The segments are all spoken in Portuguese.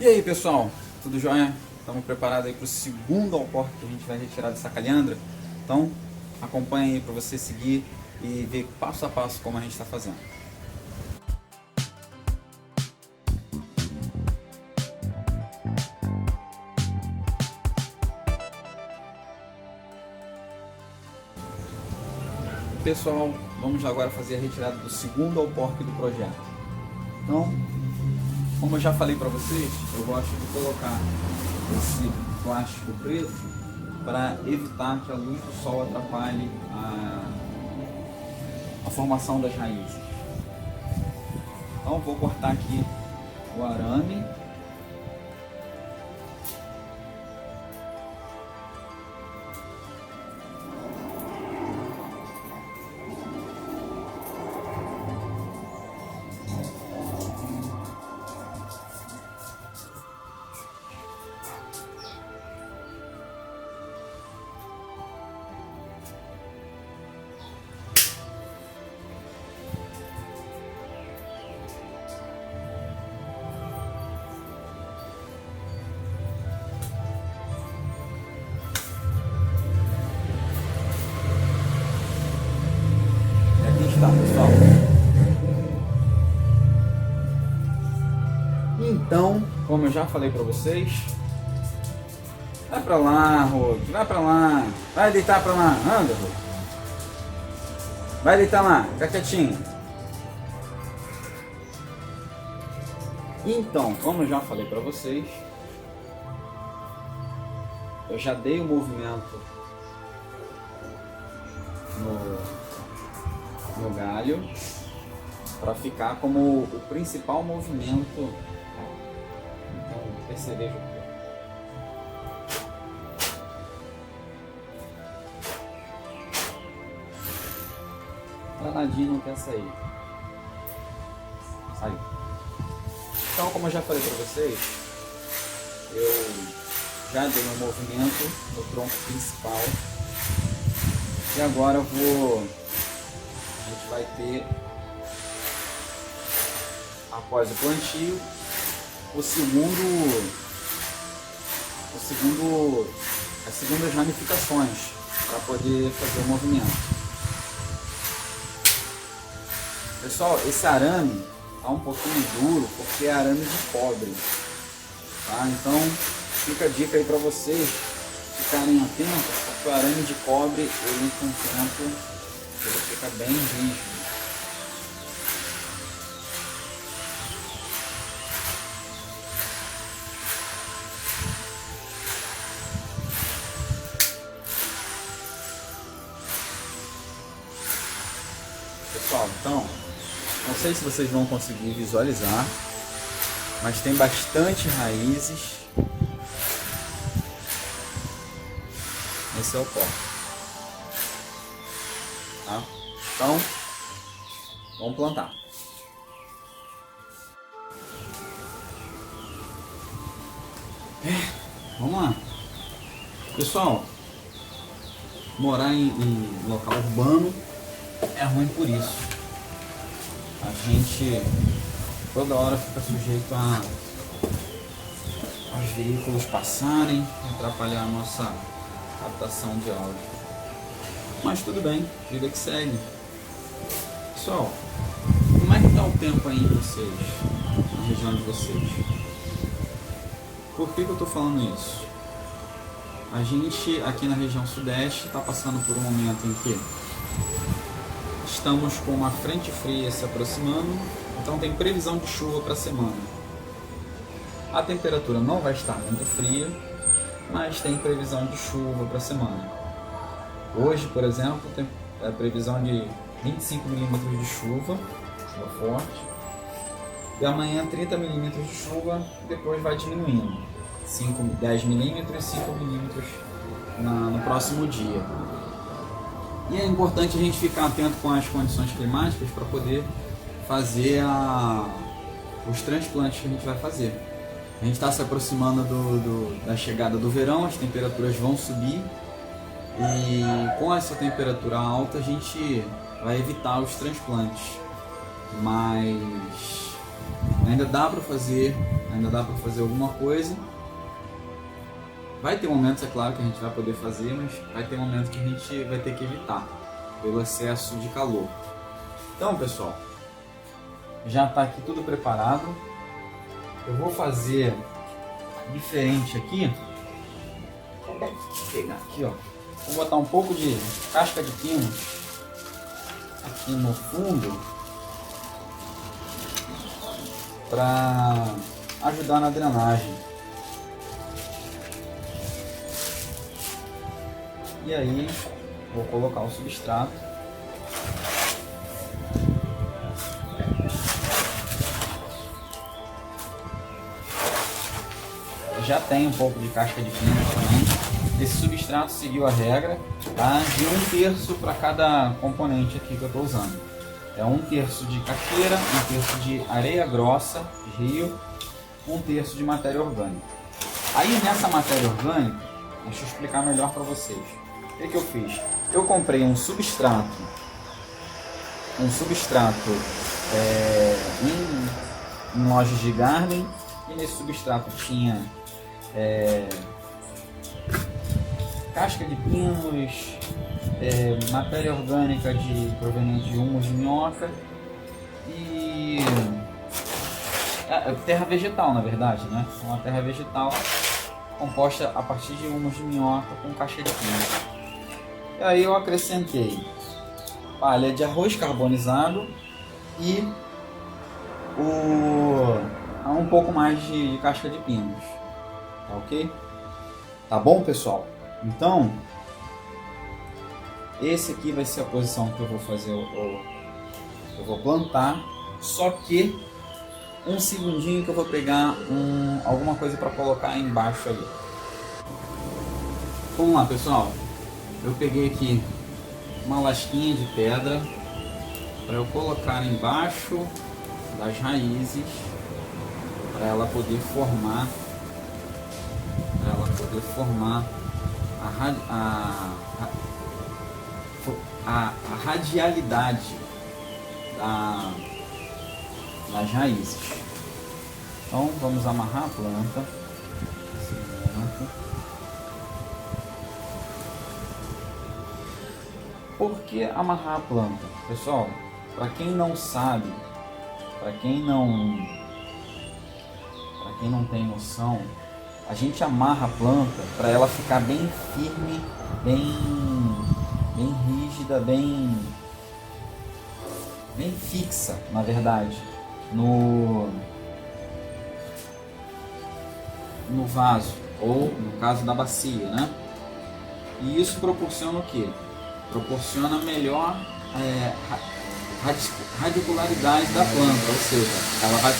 E aí pessoal, tudo jóia? Estamos preparados aí para o segundo alcorque que a gente vai retirar dessa calhandra? Então acompanha aí para você seguir e ver passo a passo como a gente está fazendo. Pessoal, vamos agora fazer a retirada do segundo alcorque do projeto. Então, como eu já falei para vocês, eu gosto de colocar esse plástico preto para evitar que a luz do sol atrapalhe a formação das raízes. Então eu vou cortar aqui o arame. Tá, pessoal. Então, como eu já falei para vocês, vai para lá, Rô, vai para lá, vai deitar para lá, anda, Rô. Vai deitar lá, fica quietinho. Então, como eu já falei para vocês, eu já dei o movimento no galho para ficar como o principal movimento. Então, perceber danadinho não quer sair. Saiu. Então, como eu já falei para vocês, eu já dei um movimento no tronco principal e agora a gente vai ter, após o plantio, as segundas ramificações para poder fazer o movimento. Pessoal, esse arame está um pouquinho duro porque é arame de cobre, tá? Então fica a dica aí para vocês ficarem atentos, porque o arame de cobre, ele com o tempo, ele fica bem rígido. Pessoal, então, não sei se vocês vão conseguir visualizar, mas tem bastante raízes nesse alcorque, tá? Então, vamos plantar. Vamos lá. Pessoal, morar em local urbano é ruim por isso. A gente toda hora fica sujeito aos veículos passarem, atrapalhar a nossa captação de áudio. Mas tudo bem, vida que segue. Pessoal, como é que está o tempo aí em vocês, na região de vocês? Por que eu estou falando isso? A gente aqui na região sudeste está passando por um momento em que estamos com uma frente fria se aproximando, então tem previsão de chuva para a semana. A temperatura não vai estar muito fria, mas tem previsão de chuva para a semana. Hoje, por exemplo, tem a previsão de 25 milímetros de chuva forte, e amanhã 30 milímetros de chuva, depois vai diminuindo, 10 milímetros e 5 milímetros no próximo dia. E é importante a gente ficar atento com as condições climáticas para poder fazer os transplantes que a gente vai fazer. A gente está se aproximando da chegada do verão, as temperaturas vão subir e com essa temperatura alta a gente vai evitar os transplantes. Mas Ainda dá para fazer alguma coisa. Vai ter momentos, é claro, que a gente vai poder fazer, mas vai ter momentos que a gente vai ter que evitar pelo excesso de calor. Então, pessoal, já está aqui tudo preparado. Eu vou fazer diferente aqui. Vou pegar aqui, ó. Vou botar um pouco de casca de pino aqui no fundo para ajudar na drenagem. E aí vou colocar o substrato. Já tem um pouco de casca de pino também. Esse substrato seguiu a regra, tá? De 1/3 para cada componente aqui que eu estou usando. É 1/3 de caqueira, 1/3 de areia grossa de rio, 1/3 de matéria orgânica. Aí nessa matéria orgânica, deixa eu explicar melhor para vocês. O que eu fiz? Eu comprei um substrato em lojas de garden, e nesse substrato tinha casca de pinos, matéria orgânica proveniente de humus de minhoca e terra vegetal, na verdade, né? Uma terra vegetal composta a partir de humus de minhoca com casca de pinos. E aí eu acrescentei palha de arroz carbonizado e um pouco mais de casca de pinos. Tá ok? Tá bom, pessoal? Então, esse aqui vai ser a posição que eu vou fazer, eu vou plantar, só que um segundinho que eu vou pegar alguma coisa para colocar embaixo ali. Vamos lá, pessoal. Eu peguei aqui uma lasquinha de pedra para eu colocar embaixo das raízes, para ela poder formar a radialidade das raízes. Então vamos amarrar a planta. Por que amarrar a planta? Pessoal, para quem não sabe, para quem não tem noção, a gente amarra a planta para ela ficar bem firme, bem rígida, bem fixa, na verdade, no vaso, ou no caso da bacia, né? E isso proporciona o quê? Proporciona melhor radicularidade da planta, ou seja, ela vai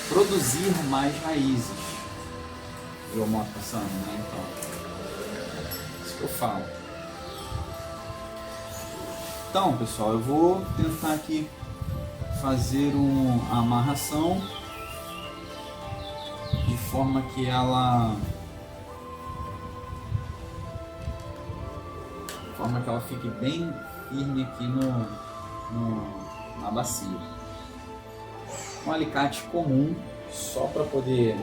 produzir mais raízes. Eu mostro passando, né? Então, isso que eu falo. Então, pessoal, eu vou tentar aqui fazer a amarração de forma que ela fique bem firme aqui na bacia. Um alicate comum, só para poder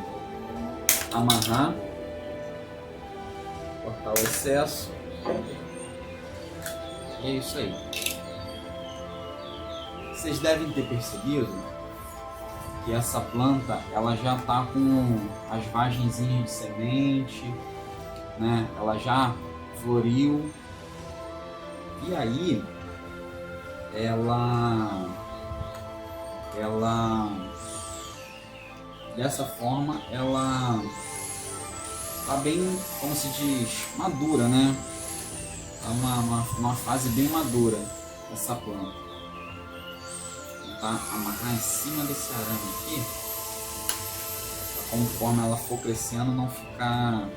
amarrar, cortar o excesso. E é isso aí. Vocês devem ter percebido que essa planta ela já está com as vagenzinhas de semente, né? Ela já floriu. E aí ela dessa forma ela tá bem, como se diz, madura, né? Tá uma fase bem madura essa planta. Vou tentar amarrar em cima desse arame aqui, pra conforme ela for crescendo não ficar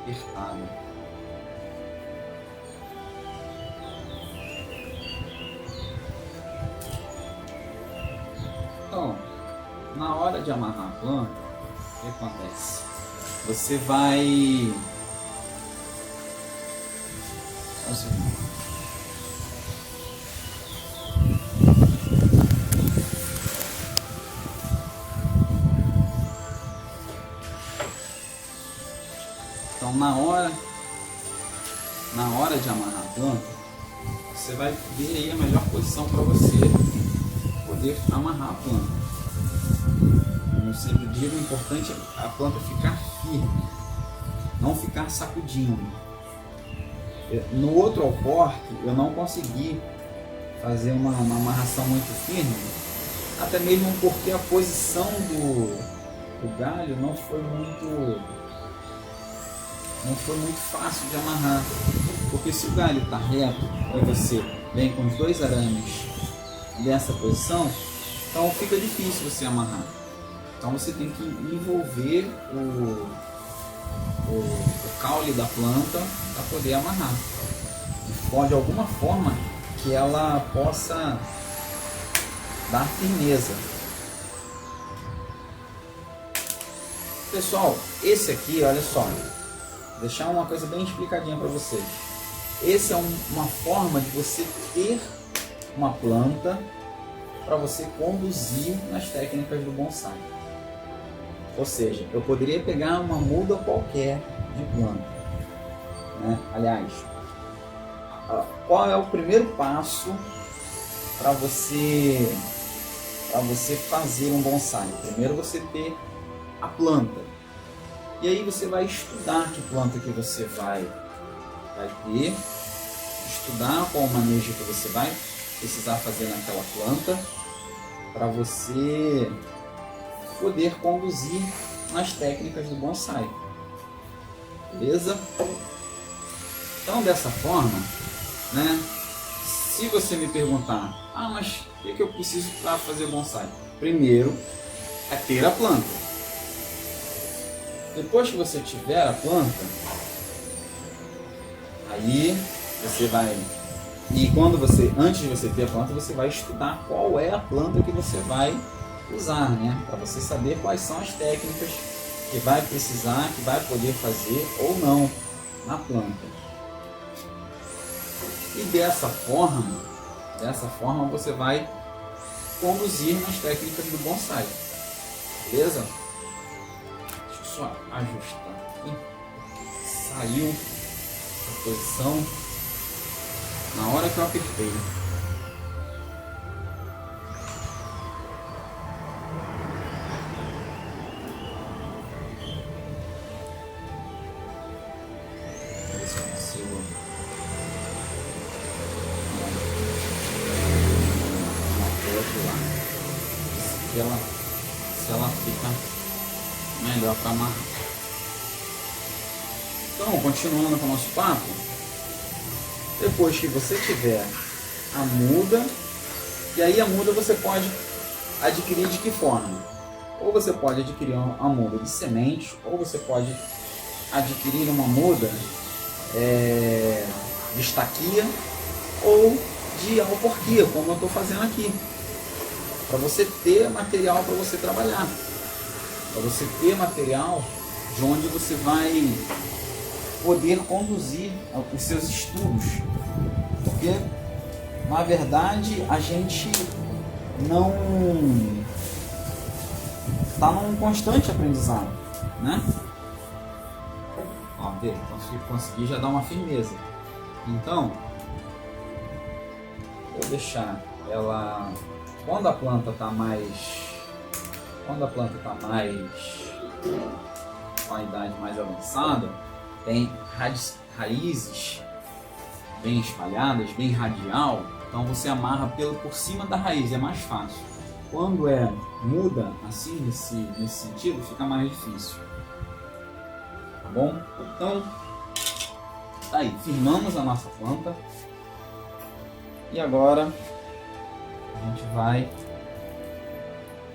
apertada. Então, na hora de amarrar a planta, o que acontece? Você vai... hora de amarrar a planta, você vai ver aí a melhor posição para você poder amarrar a planta. Como eu sempre digo, o importante é a planta ficar firme, não ficar sacudindo. No outro alforque eu não consegui fazer uma amarração muito firme, até mesmo porque a posição do galho não foi muito fácil de amarrar, porque se o galho está reto e você vem com os dois arames dessa posição, então fica difícil você amarrar. Então você tem que envolver o caule da planta para poder amarrar, de alguma forma que ela possa dar firmeza. Pessoal, esse aqui, olha só, vou deixar uma coisa bem explicadinha para vocês. Esse é uma forma de você ter uma planta para você conduzir nas técnicas do bonsai. Ou seja, eu poderia pegar uma muda qualquer de planta, né? Aliás, qual é o primeiro passo para você fazer um bonsai? Primeiro você ter a planta, e aí você vai estudar que planta que você vai ter, estudar qual o manejo que você vai precisar fazer naquela planta para você poder conduzir nas técnicas do bonsai, beleza? Então, dessa forma, né, se você me perguntar, mas o que eu preciso para fazer bonsai? Primeiro é ter a planta. Depois que você tiver a planta, aí você vai, e antes de você ter a planta, você vai estudar qual é a planta que você vai usar, né? Para você saber quais são as técnicas que vai precisar, que vai poder fazer ou não na planta. E dessa forma você vai conduzir nas técnicas do bonsai, beleza? Deixa eu só ajustar aqui. Saiu a posição na hora que eu apertei. Se ela fica melhor para amarrar. Então, continuando com o nosso papo, depois que você tiver a muda, e aí a muda você pode adquirir de que forma? Ou você pode adquirir uma muda de semente, ou você pode adquirir uma muda de estaquia ou de alforquia, como eu estou fazendo aqui, para você ter material para você trabalhar, para você ter material de onde você vai poder conduzir os seus estudos, porque na verdade a gente não está num constante aprendizado, né? Ó, vê, consegui já dar uma firmeza. Então, vou deixar ela, quando a planta está mais com a idade mais avançada, tem raízes bem espalhadas, bem radial, então você amarra por cima da raiz, é mais fácil. Quando muda assim, nesse sentido, fica mais difícil. Tá bom? Então, tá aí, firmamos a nossa planta. E agora a gente vai,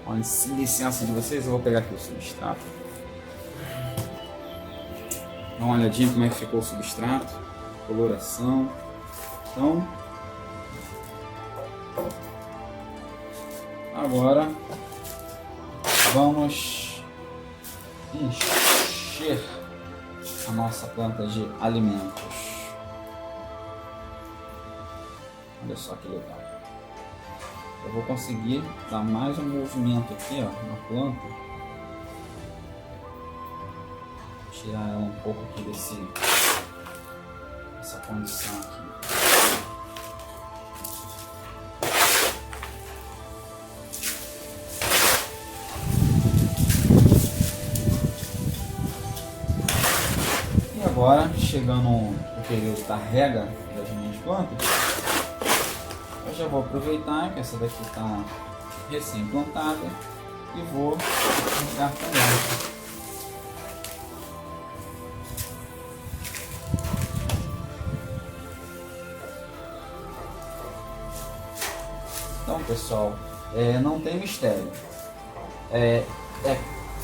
com a licença de vocês, eu vou pegar aqui o substrato. Dá uma olhadinha como é que ficou o substrato, coloração. Então, agora vamos encher a nossa planta de alimentos. Olha só que legal. Eu vou conseguir dar mais um movimento aqui, ó, na planta. Tirar ela um pouco aqui desse essa condição aqui. E agora, chegando o período da rega das minhas plantas, eu já vou aproveitar que essa daqui está recém-plantada e vou regar também. Então, pessoal, não tem mistério. É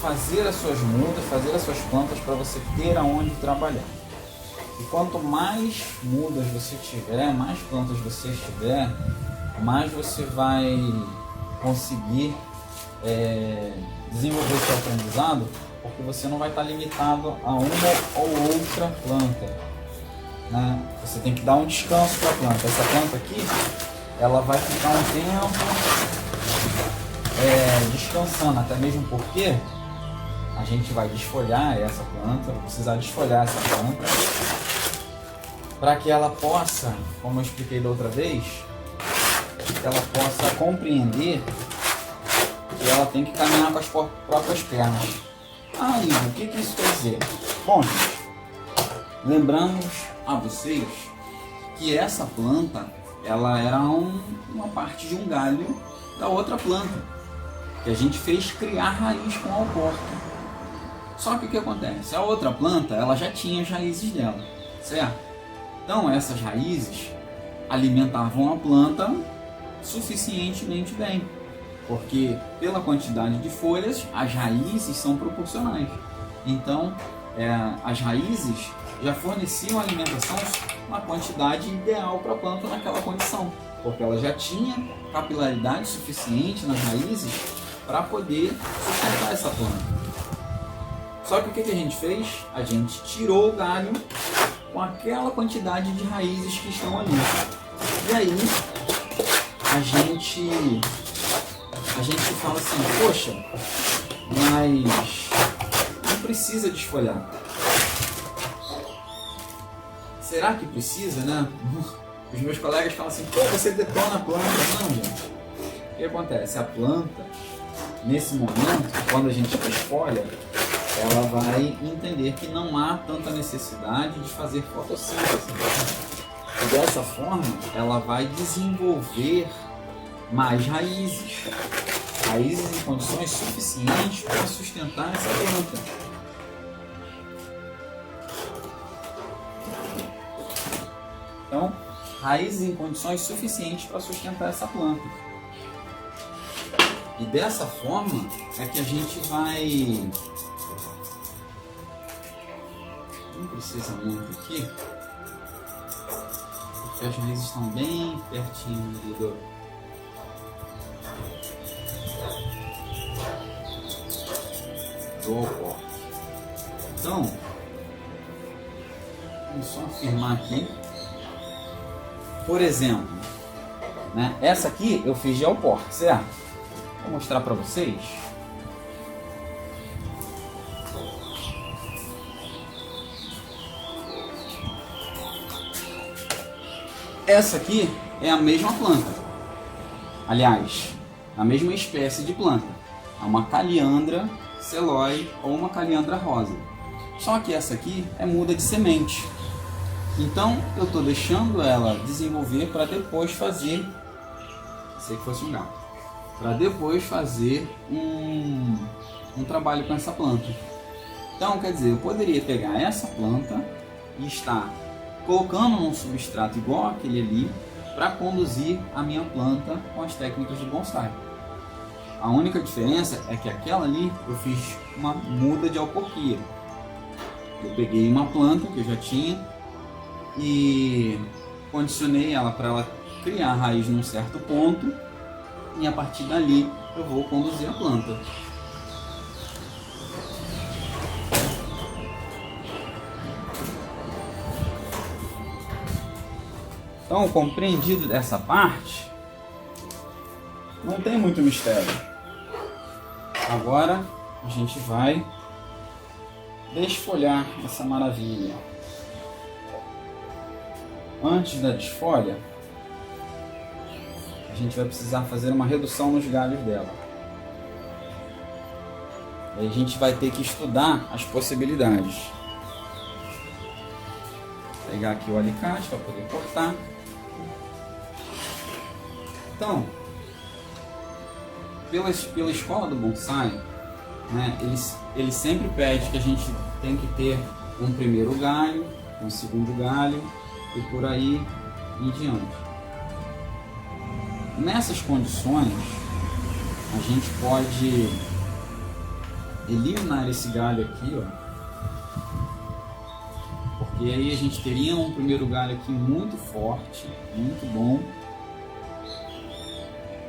fazer as suas mudas, fazer as suas plantas para você ter aonde trabalhar. E quanto mais mudas você tiver, mais plantas você tiver, mais você vai conseguir desenvolver seu aprendizado, porque você não vai estar limitado a uma ou outra planta, né? Você tem que dar um descanso para a planta. Essa planta aqui, ela vai ficar um tempo descansando, até mesmo porque a gente vai desfolhar essa planta, vai precisar desfolhar essa planta para que ela possa, como eu expliquei da outra vez, que ela possa compreender que ela tem que caminhar com as próprias pernas. Ah, Ivo, o que isso quer dizer? Bom, gente, lembramos a vocês que essa planta, ela era uma parte de um galho da outra planta, que a gente fez criar raiz com alporta. Só que o que acontece? A outra planta, ela já tinha as raízes dela, certo? Então essas raízes alimentavam a planta suficientemente bem, porque pela quantidade de folhas, as raízes são proporcionais. Então as raízes já forneciam alimentação uma quantidade ideal para a planta naquela condição, porque ela já tinha capilaridade suficiente nas raízes para poder sustentar essa planta. Só que o que a gente fez? A gente tirou o galho com aquela quantidade de raízes que estão ali. E aí a gente fala assim, poxa, mas não precisa desfolhar. Será que precisa, né? Os meus colegas falam assim, pô, você detona a planta. Não, gente. O que acontece? A planta, nesse momento, quando a gente desfolha, ela vai entender que não há tanta necessidade de fazer fotossíntese. E dessa forma, ela vai desenvolver mais raízes. Raízes em condições suficientes para sustentar essa planta. Então, raízes em condições suficientes para sustentar essa planta. E dessa forma é que a gente vai... Não precisa muito aqui, porque as raízes estão bem pertinho ali do alporta. Então, vamos só afirmar aqui. Por exemplo, né, essa aqui eu fiz de alporta, certo? Vou mostrar para vocês. Essa aqui é a mesma planta. Aliás, a mesma espécie de planta. É uma caliandra celói ou uma caliandra rosa. Só que essa aqui é muda de semente. Então eu estou deixando ela desenvolver para depois fazer... Sei que fosse um gato. Para depois fazer um trabalho com essa planta. Então, quer dizer, eu poderia pegar essa planta e estar colocando num substrato igual aquele ali para conduzir a minha planta com as técnicas de bonsai. A única diferença é que aquela ali eu fiz uma muda de alporquia. Eu peguei uma planta que eu já tinha e condicionei ela para ela criar a raiz num certo ponto e a partir dali eu vou conduzir a planta. Então, compreendido dessa parte, não tem muito mistério. Agora a gente vai desfolhar essa maravilha. antes da desfolha, a gente vai precisar fazer uma redução nos galhos dela. Aí a gente vai ter que estudar as possibilidades. Vou pegar aqui o alicate para poder cortar. Então, pela escola do bonsai, né, ele sempre pede que a gente tem que ter um primeiro galho, um segundo galho e por aí em diante. Nessas condições, a gente pode eliminar esse galho aqui, ó, porque aí a gente teria um primeiro galho aqui muito forte, muito bom.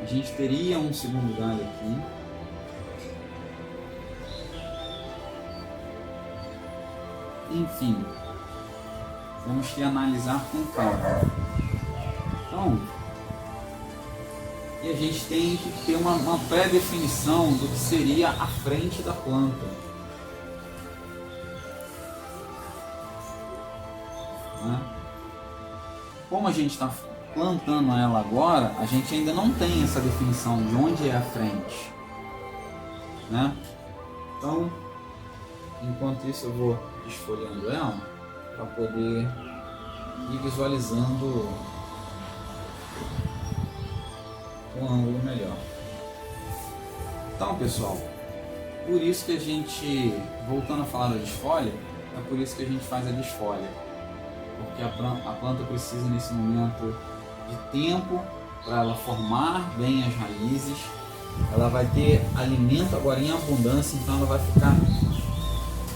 A gente teria um segundo galho aqui. Enfim, temos que analisar com calma. Então, e a gente tem que ter uma pré-definição do que seria a frente da planta. Né? Como a gente está plantando ela agora, a gente ainda não tem essa definição de onde é a frente. Né? Então, enquanto isso eu vou desfolhando ela para poder ir visualizando um ângulo melhor. Então, pessoal, por isso que a gente, voltando a falar da desfolha, é por isso que a gente faz a desfolha, porque a planta precisa nesse momento de tempo para ela formar bem as raízes. Ela vai ter alimento agora em abundância, então ela vai ficar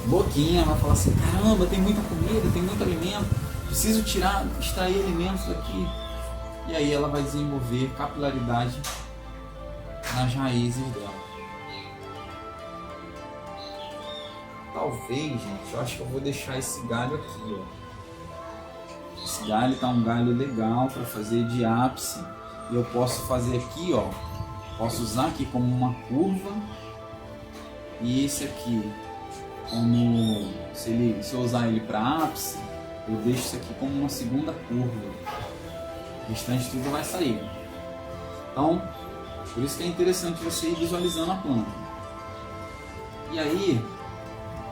louquinha, vai falar assim: caramba, tem muita comida, tem muito alimento, preciso extrair alimentos daqui. E aí ela vai desenvolver capilaridade nas raízes dela. Talvez, gente, eu acho que eu vou deixar esse galho aqui, ó. Esse galho tá um galho legal para fazer de ápice. E eu posso fazer aqui, ó. Posso usar aqui como uma curva. E esse aqui, como se eu usar ele para ápice, eu deixo isso aqui como uma segunda curva. O restante tudo vai sair. Então, por isso que é interessante você ir visualizando a planta. E aí,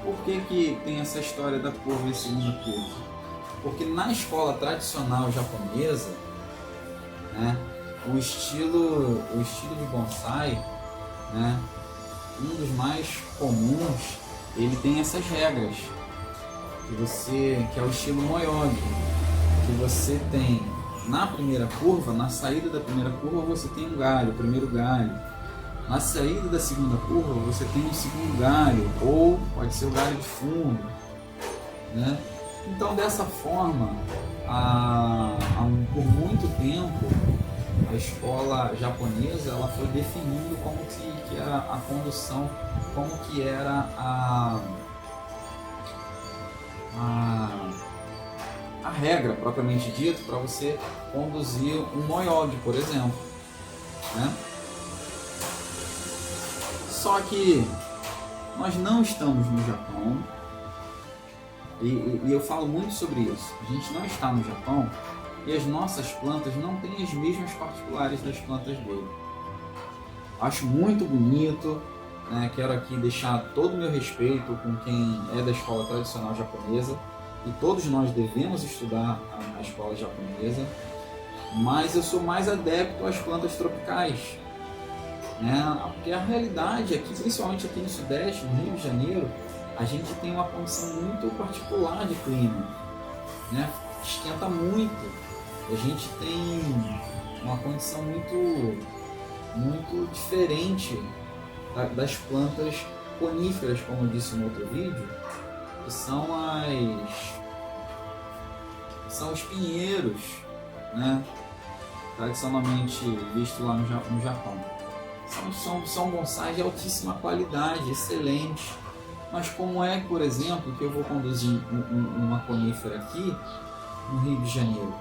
por que tem essa história da curva e segunda curva? Porque na escola tradicional japonesa, né, o estilo de bonsai, né, um dos mais comuns, ele tem essas regras, que é o estilo Moyogi, que você tem na primeira curva, na saída da primeira curva você tem um galho, o primeiro galho. Na saída da segunda curva você tem um segundo galho, ou pode ser o galho de fundo, né? Então dessa forma, por muito tempo, a escola japonesa ela foi definindo como que era a condução, como que era a regra propriamente dita para você conduzir um Moyogi, por exemplo, né? Só que nós não estamos no Japão e eu falo muito sobre isso. A gente não está no Japão e as nossas plantas não têm as mesmas particulares das plantas dele. Acho muito bonito, né? Quero aqui deixar todo o meu respeito com quem é da escola tradicional japonesa. E todos nós devemos estudar a escola japonesa, mas eu sou mais adepto às plantas tropicais, né? Porque a realidade aqui, principalmente aqui no Sudeste, no Rio de Janeiro, a gente tem uma condição muito particular de clima, né? Esquenta muito, a gente tem uma condição muito diferente das plantas coníferas, como eu disse no outro vídeo, que são os pinheiros, né? Tradicionalmente visto lá no Japão. São bonsais de altíssima qualidade, excelentes. Mas como é, por exemplo, que eu vou conduzir uma conífera aqui no Rio de Janeiro?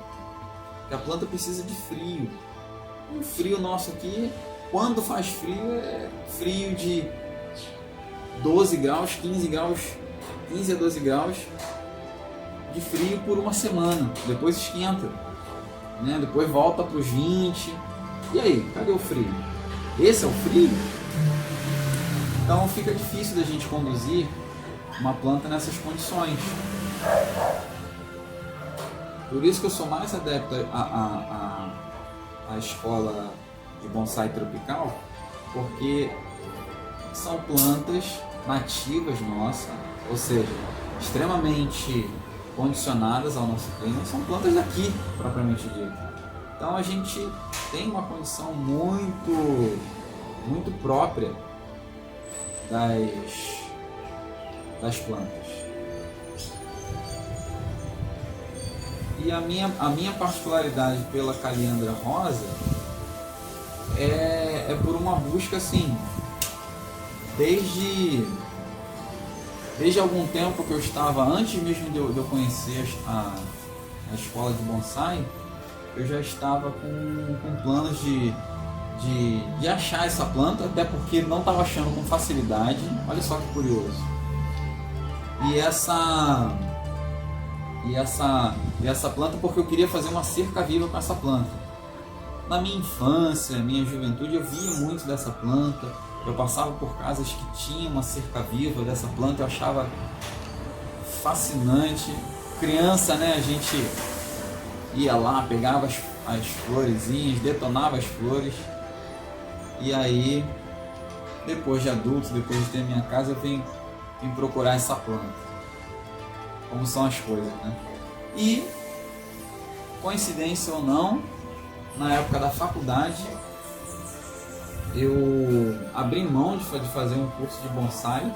Que a planta precisa de frio. O frio nosso aqui, quando faz frio, é frio de 12 graus, 15 a 12 graus. de frio por uma semana, depois esquenta, né? Depois volta para os 20. E aí, cadê o frio? Esse é o frio? Então fica difícil da gente conduzir uma planta nessas condições. Por isso que eu sou mais adepto à escola de bonsai tropical, porque são plantas nativas nossas, ou seja, extremamente condicionadas ao nosso clima, são plantas daqui, propriamente dito. Então a gente tem uma condição muito própria das plantas. E a minha particularidade pela caliandra rosa é por uma busca assim, desde algum tempo que eu estava, antes mesmo de eu conhecer a escola de bonsai, eu já estava com planos de achar essa planta, até porque não estava achando com facilidade. Olha só que curioso. E essa planta, porque eu queria fazer uma cerca viva com essa planta. Na minha infância, minha juventude, eu via muito dessa planta. Eu passava por casas que tinham uma cerca viva dessa planta, eu achava fascinante. Criança, né, a gente ia lá, pegava as florezinhas, detonava as flores. E aí, depois de adulto, depois de ter minha casa, eu vim procurar essa planta. Como são as coisas, né? E, coincidência ou não, na época da faculdade, eu abri mão de fazer um curso de bonsai,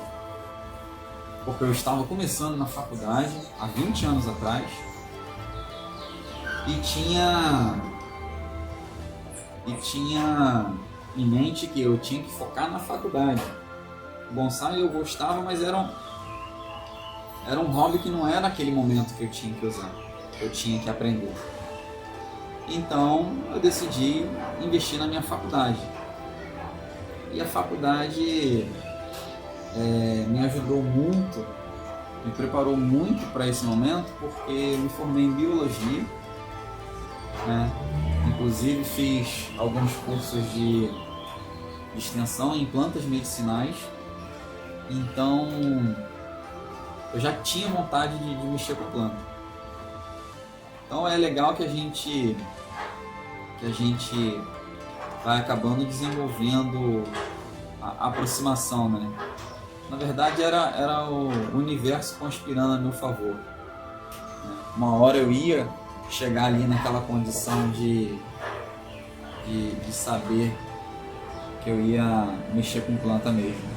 porque eu estava começando na faculdade, há 20 anos atrás, e tinha em mente que eu tinha que focar na faculdade. Bonsai eu gostava, mas era um hobby que não era naquele momento que eu tinha que usar, eu tinha que aprender. Então eu decidi investir na minha faculdade. E a faculdade me ajudou muito, me preparou muito para esse momento, porque eu me formei em biologia, né? Inclusive fiz alguns cursos de extensão em plantas medicinais. Então eu já tinha vontade de mexer com planta. Então é legal que a gente vai acabando desenvolvendo a aproximação, né? Na verdade era o universo conspirando a meu favor. Uma hora eu ia chegar ali naquela condição de saber que eu ia mexer com planta mesmo.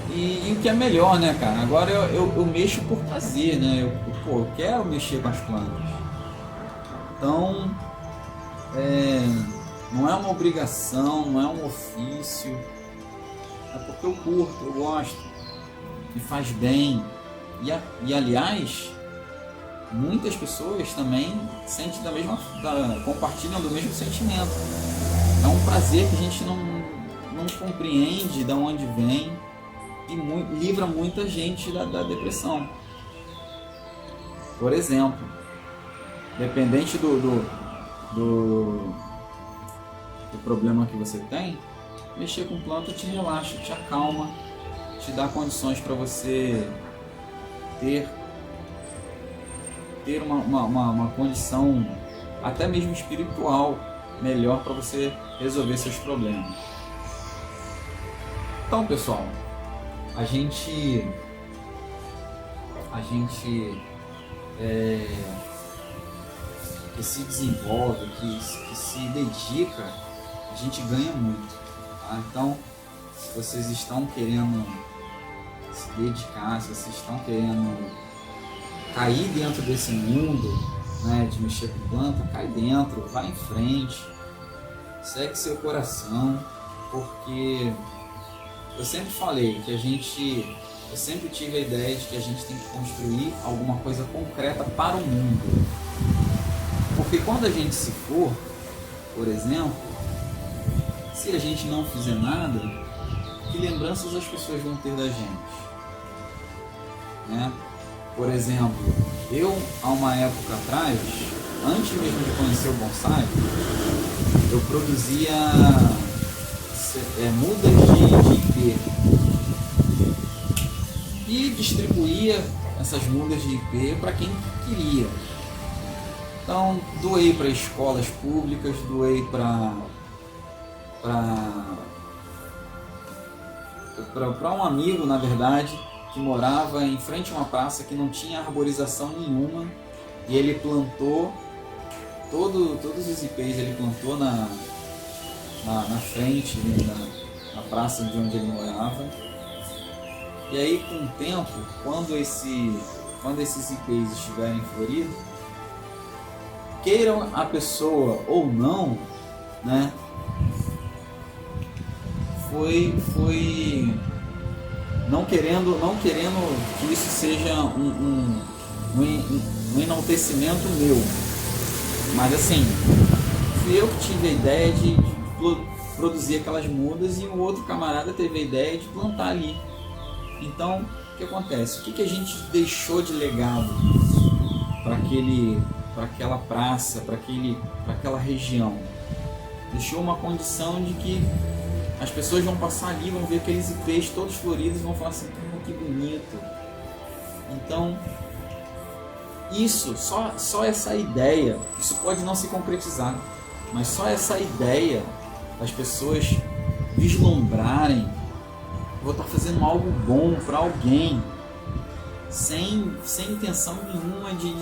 E o que é melhor, né, cara? Agora eu mexo por prazer, né? Eu quero mexer com as plantas. Então, não é uma obrigação, não é um ofício. É porque eu curto, eu gosto. Me faz bem. E aliás, muitas pessoas também sentem compartilham do mesmo sentimento. É um prazer que a gente não compreende de onde vem. E livra muita gente da depressão. Por exemplo, dependente do problema que você tem, mexer com planta te relaxa, te acalma, te dá condições para você ter uma condição até mesmo espiritual melhor para você resolver seus problemas. Então, pessoal, a gente que se desenvolve, que se dedica, a gente ganha muito, tá? Então, se vocês estão querendo se dedicar, se vocês estão querendo cair dentro desse mundo, né, de mexer com planta, cai dentro, vai em frente, segue seu coração, porque eu sempre falei que eu sempre tive a ideia de que a gente tem que construir alguma coisa concreta para o mundo. Porque quando a gente se for, por exemplo, se a gente não fizer nada, que lembranças as pessoas vão ter da gente, né? Por exemplo, eu há uma época atrás, antes mesmo de conhecer o bonsai, eu produzia mudas de ipê e distribuía essas mudas de ipê para quem queria. Então, doei para escolas públicas, doei para um amigo, na verdade, que morava em frente a uma praça que não tinha arborização nenhuma, e ele plantou todos os ipês, ele plantou na frente, na praça de onde ele morava. E aí, com o tempo, quando esses ipês estiverem floridos, queiram a pessoa ou não, né, foi não querendo que isso seja um enaltecimento meu, mas assim, fui eu que tive a ideia de produzir aquelas mudas e o outro camarada teve a ideia de plantar ali. Então, o que acontece? O que a gente deixou de legado para aquela praça, para aquela região? Deixou uma condição de que as pessoas vão passar ali, vão ver aqueles ipês todos floridos e vão falar assim, cara, que bonito. Então, isso, só essa ideia, isso pode não se concretizar, mas só essa ideia das pessoas vislumbrarem, vou estar fazendo algo bom para alguém, sem intenção nenhuma de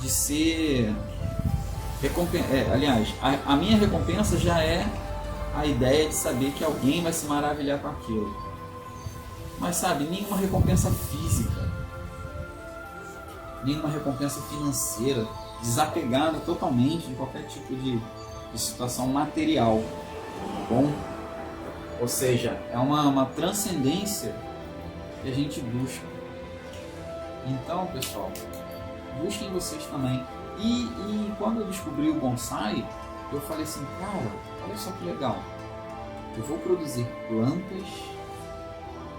ser aliás, a minha recompensa já é a ideia de saber que alguém vai se maravilhar com aquilo. Mas sabe, nenhuma recompensa física, nenhuma recompensa financeira, desapegada totalmente de qualquer tipo de situação material, tá bom? Ou seja, é uma transcendência que a gente busca. Então, pessoal, busquem vocês também. E quando eu descobri o bonsai, eu falei assim, cara, olha só que legal, eu vou produzir plantas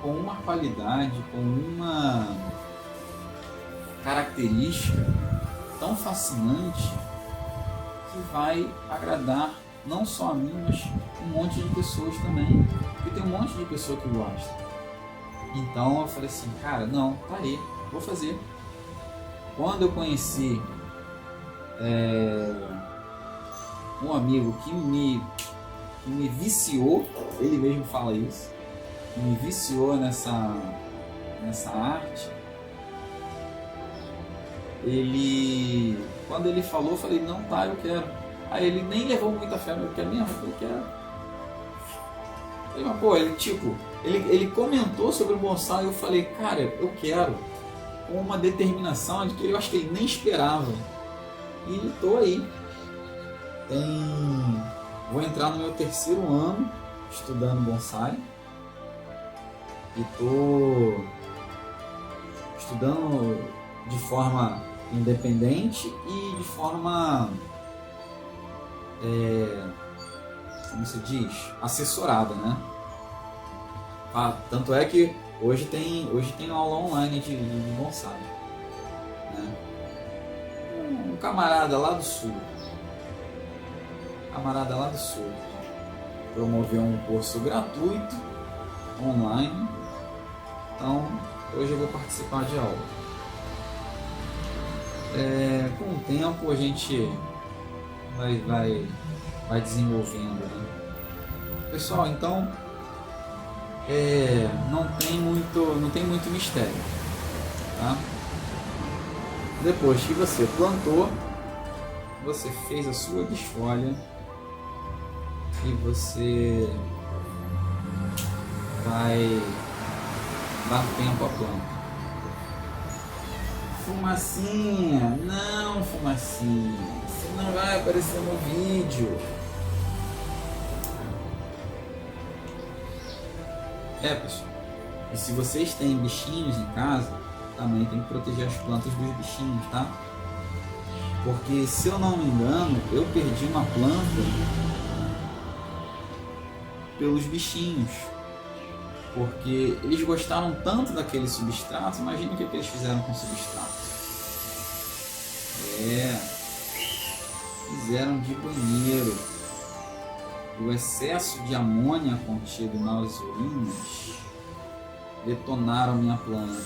com uma qualidade, com uma característica tão fascinante que vai agradar não só a mim, mas um monte de pessoas também, porque tem um monte de pessoa que gosta. Então eu falei assim, cara, não, tá aí, vou fazer. Quando eu conheci um amigo que me viciou, ele mesmo fala isso, que me viciou nessa arte, quando ele falou, eu falei, não, tá, eu quero. Aí ele nem levou muita fé, eu quero mesmo, eu falei, quero. Mas, pô, ele comentou sobre o bonsai, eu falei, cara, eu quero, com uma determinação de que eu acho que ele nem esperava. E tô aí. Vou entrar no meu 3º ano estudando bonsai. E tô estudando de forma independente e de forma, como se diz, assessorada, né? Tanto é que hoje tem aula online de bonsai, né? Um camarada lá do sul promoveu um curso gratuito online, então hoje eu vou participar de aula. Com o tempo a gente vai desenvolvendo, né? Pessoal, então não tem muito mistério, tá? Depois que você plantou, você fez a sua desfolha e você vai dar tempo à planta. Fumacinha, não fumacinha, você não vai aparecer no vídeo. Pessoal, e se vocês têm bichinhos em casa, também tem que proteger as plantas dos bichinhos, tá? Porque, se eu não me engano, eu perdi uma planta pelos bichinhos. porque eles gostaram tanto daquele substrato. Imagina o que eles fizeram com o substrato. Fizeram de banheiro. O excesso de amônia contido nas urinas detonaram minha planta.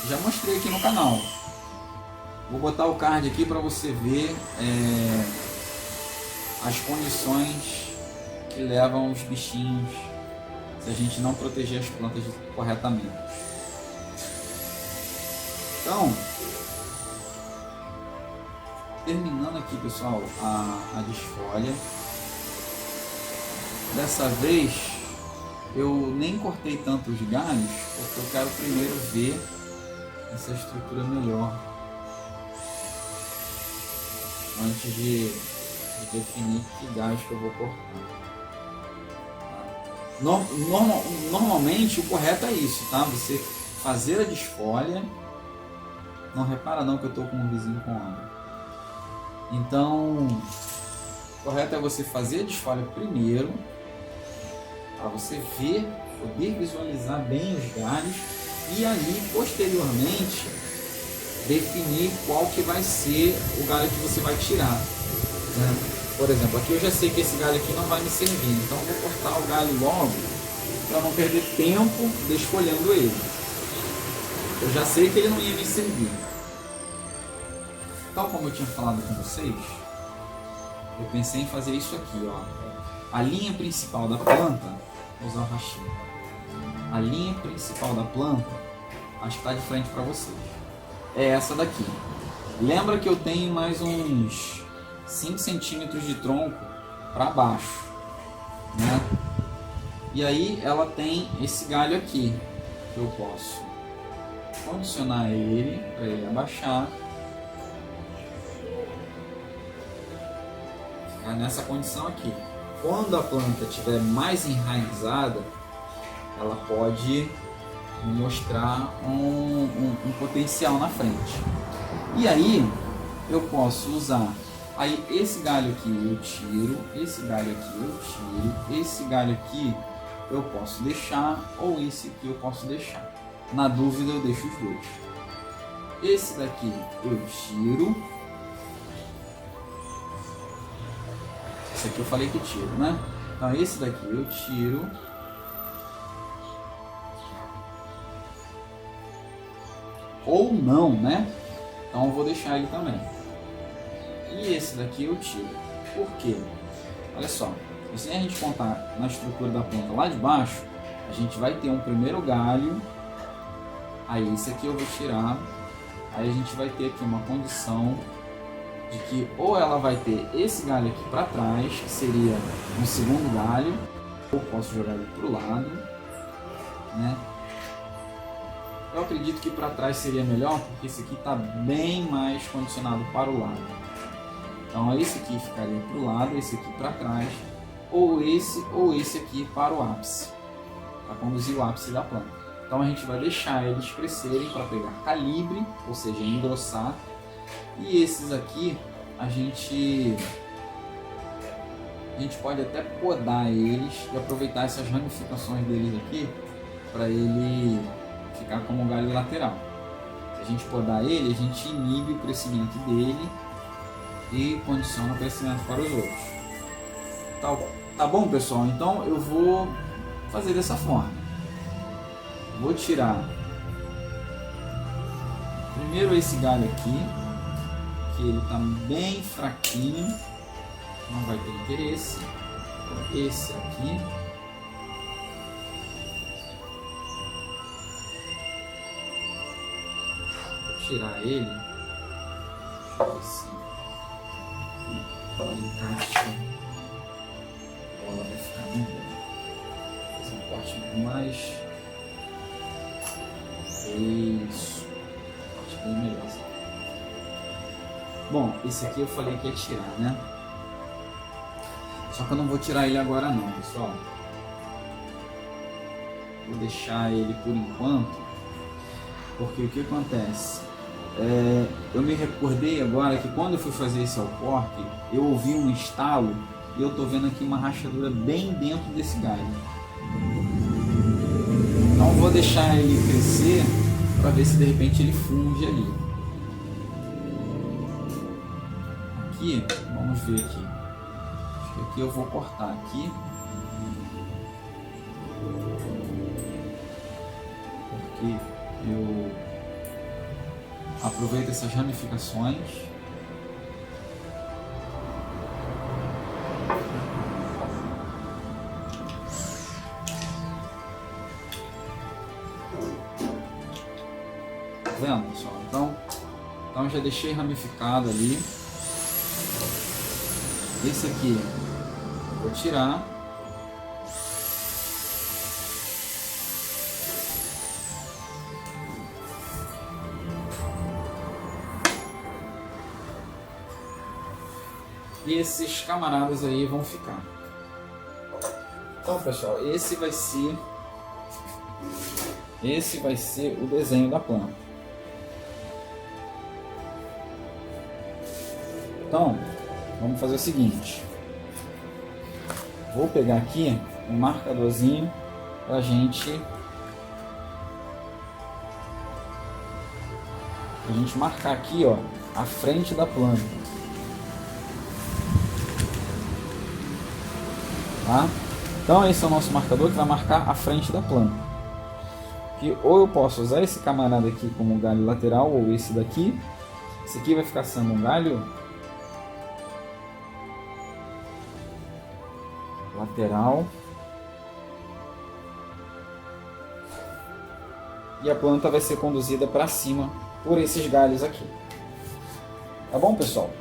Já mostrei aqui no canal. Vou botar o card aqui para você ver as condições que levam os bichinhos se a gente não proteger as plantas corretamente. Então, terminando aqui, pessoal, a desfolha. Dessa vez eu nem cortei tanto os galhos, porque eu quero primeiro ver essa estrutura melhor antes de definir que galhos que eu vou cortar. Normalmente o correto é isso, tá? Você fazer a desfolha. Não repara não que eu estou com um vizinho com água. Então, o correto é você fazer a desfolha primeiro, para você ver, poder visualizar bem os galhos e aí posteriormente definir qual que vai ser o galho que você vai tirar, né? Por exemplo, aqui eu já sei que esse galho aqui não vai me servir, então eu vou cortar o galho logo para não perder tempo desfolhando ele. Eu já sei que ele não ia me servir. Tal como eu tinha falado com vocês, eu pensei em fazer isso aqui, ó. A linha principal da planta, vou usar o rachinho. A linha principal da planta, acho que está de frente para vocês. É essa daqui. Lembra que eu tenho mais uns 5 centímetros de tronco para baixo, né? E aí ela tem esse galho aqui, que eu posso condicionar ele para ele abaixar. Ficar nessa condição aqui. Quando a planta estiver mais enraizada, ela pode mostrar um potencial na frente. E aí eu posso usar, aí esse galho aqui eu tiro, esse galho aqui eu tiro, esse galho aqui eu posso deixar, ou esse aqui eu posso deixar. Na dúvida eu deixo os dois. Esse daqui eu tiro. Esse aqui eu falei que tiro, né? Então esse daqui eu tiro. Ou não, né? Então eu vou deixar ele também. E esse daqui eu tiro. Por quê? Olha só. Se a gente contar na estrutura da planta lá de baixo, a gente vai ter um primeiro galho. Aí esse aqui eu vou tirar. Aí a gente vai ter aqui uma condição de que ou ela vai ter esse galho aqui para trás, que seria um segundo galho, ou posso jogar ele para o lado, né? Eu acredito que para trás seria melhor, porque esse aqui está bem mais condicionado para o lado. Então esse aqui ficaria para o lado, esse aqui para trás, ou esse aqui para o ápice, para conduzir o ápice da planta. Então a gente vai deixar eles crescerem para pegar calibre, ou seja, engrossar. E esses aqui a gente pode até podar eles e aproveitar essas ramificações deles aqui para ele ficar como um galho lateral. Se a gente podar ele, a gente inibe o crescimento dele e condiciona o crescimento para os outros. Tá bom, pessoal? Então eu vou fazer dessa forma. Vou tirar primeiro esse galho aqui, que ele está bem fraquinho, não vai ter interesse. Esse aqui. Vou tirar ele. Deixa eu ver se ele encaixa. A bola vai ficar melhor. Vou fazer um corte mais. Isso. Um corte bem melhor. Bom, esse aqui eu falei que ia tirar, né? Só que eu não vou tirar ele agora não, pessoal. Vou deixar ele por enquanto, porque o que acontece? Eu me recordei agora que quando eu fui fazer esse alcorque, eu ouvi um estalo e eu tô vendo aqui uma rachadura bem dentro desse galho. Então vou deixar ele crescer para ver se de repente ele funge ali. Aqui, vamos ver aqui. Acho que aqui eu vou cortar aqui. Porque eu aproveito essas ramificações. Tá vendo, pessoal? Então eu já deixei ramificado ali. Esse aqui vou tirar. E esses camaradas aí vão ficar. Então, pessoal, esse vai ser o desenho da planta. Então, vamos fazer o seguinte. Vou pegar aqui um marcadorzinho pra gente marcar aqui, ó, a frente da planta. Tá? Então esse é o nosso marcador que vai marcar a frente da planta. Que ou eu posso usar esse camarada aqui como um galho lateral, ou esse daqui. Esse aqui vai ficar sendo um galho lateral. E a planta vai ser conduzida para cima por esses galhos aqui. Tá bom, pessoal?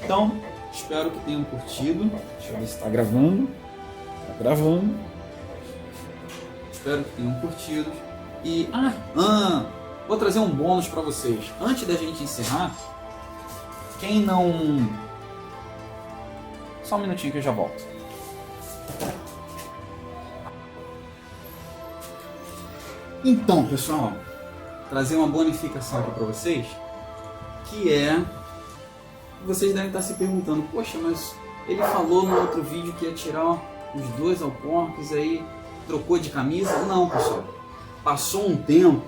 Então, espero que tenham curtido. Deixa eu ver se está gravando. Está gravando. Espero que tenham curtido. E vou trazer um bônus para vocês. Antes da gente encerrar, quem não... Só um minutinho que eu já volto. Então, pessoal, trazer uma bonificação aqui para vocês, que é... Vocês devem estar se perguntando, poxa, mas ele falou no outro vídeo que ia tirar os 2 alcorques, aí trocou de camisa? Não, pessoal. Passou um tempo,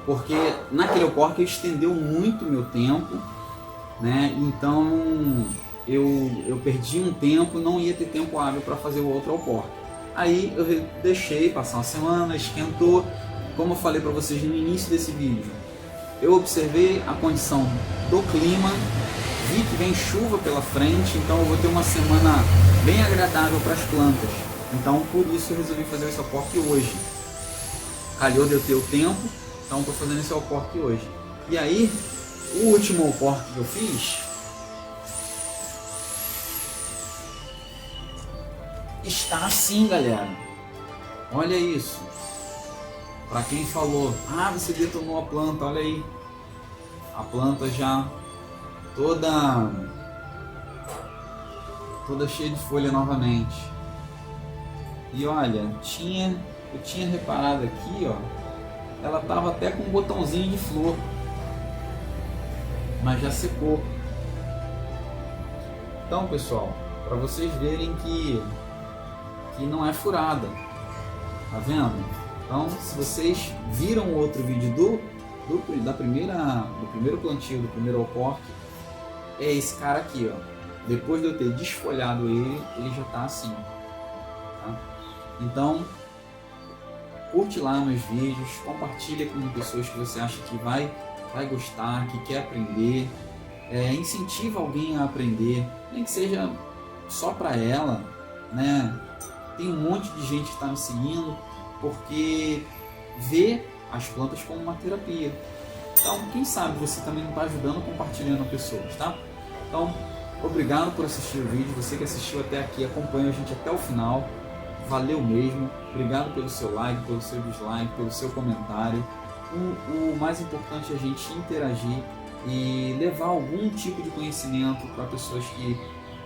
porque naquele alcorque estendeu muito meu tempo, né? Então eu perdi um tempo, não ia ter tempo hábil para fazer o outro alcorque. Aí eu deixei passar uma semana, esquentou. Como eu falei para vocês no início desse vídeo, eu observei a condição do clima, vi que vem chuva pela frente, então eu vou ter uma semana bem agradável para as plantas. Então por isso eu resolvi fazer esse alcorque hoje. Calhou de eu ter o tempo, então estou fazendo esse alcorque hoje. E aí, o último alcorque que eu fiz está assim, galera. Olha isso. Para quem falou, você detonou a planta, olha aí. A planta já toda cheia de folha novamente. E olha, eu tinha reparado aqui, ó, ela tava até com um botãozinho de flor, mas já secou. Então, pessoal, para vocês verem que não é furada, tá vendo? Então, se vocês viram o outro vídeo do primeiro plantio, do primeiro alcorque, é esse cara aqui, ó. Depois de eu ter desfolhado ele já tá assim, tá? Então, curte lá meus vídeos, compartilha com pessoas que você acha que vai gostar, que quer aprender, incentiva alguém a aprender, nem que seja só para ela, né? Tem um monte de gente que está me seguindo porque vê as plantas como uma terapia. Então, quem sabe você também não está ajudando compartilhando pessoas, tá? Então, obrigado por assistir o vídeo. Você que assistiu até aqui, acompanha a gente até o final. Valeu mesmo. Obrigado pelo seu like, pelo seu dislike, pelo seu comentário. O mais importante é a gente interagir e levar algum tipo de conhecimento para pessoas que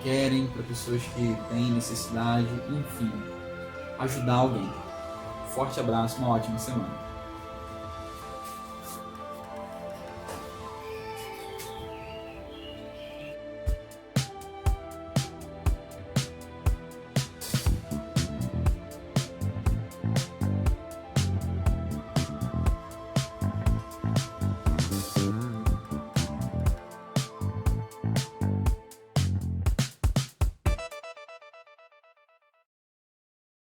querem, para pessoas que têm necessidade, enfim, ajudar alguém. Forte abraço, uma ótima semana.